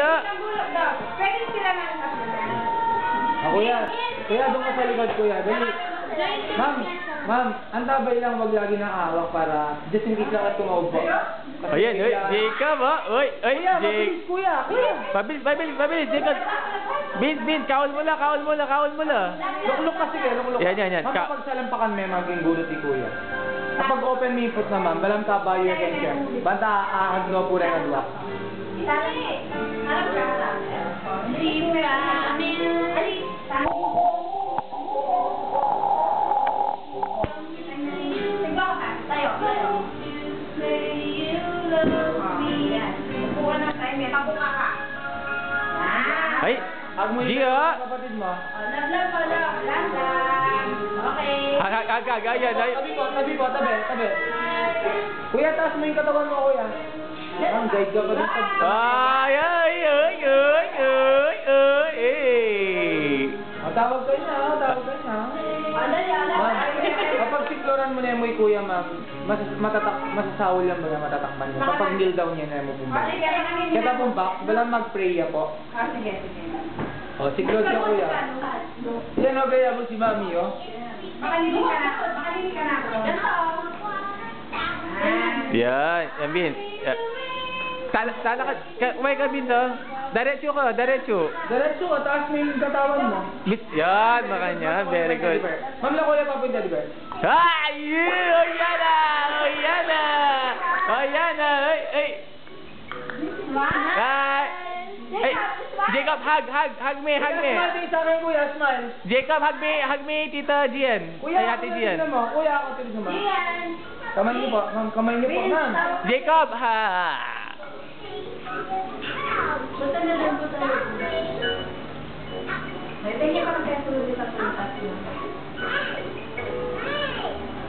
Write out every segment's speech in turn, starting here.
Gia! Pwede sila ng kasunod. Kuya, doon ka sa likod, kuya. Dali. Ma'am, ang tabay lang, wag lagi nang ahawak para just in case lang at tumaubo. Ayan, oy, Jacob, ha? Oy, Jacob. Kuya. Pabilis, Jacob. Bin, kawal mo lang. Lukluk kasi kayo, lukluk. Yan. Ma'am, kapag salampakan may maging gulot ni kuya. Kapag open mo yung foot naman, balang tabayo yung tension. Banta, ahagno po rin ang luwa. Ay, Gia! Kapatid mo. Okay. Ayan, ay. Tabi. Kuya, taas mo yung katawan mo, kuya. Ang guide ka pa din sa... Ay. Tawag kayo na. Ma'am, kapag sikloran mo na yung kuya, ma'am, masasawol lang mga matatakpan niya. Kapag kneel down niya na mo pumbak. Kaya pumbak, walang mag-pray po. Sige. O, siklod ka, kuya. Yan o, gaya mo si mami, o. Makalilig ka na. Yan, Bin. Tala ka, umay ka, Bin, no? Diretso ka. Diretso ka, taas mo yung katawan mo. Yan, makanya. Very good. Ma'am lang, kuya, papunta, di ba? Ay! Ayan na! Ay! Jacob, hug me. Smile sa akin, kuya, smile. Jacob, hug me, Tita Gian. Ay, Ate Gian. Kuya, ako tuloy sa ma'am. Kamay niyo po, ma'am, ma'am. Jacob, ha!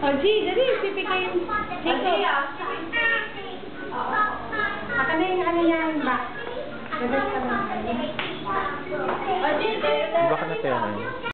Oh, G, dali, sipikayin. Jacob. Baka na yung ano yan, ba? Baka na tayo na yun.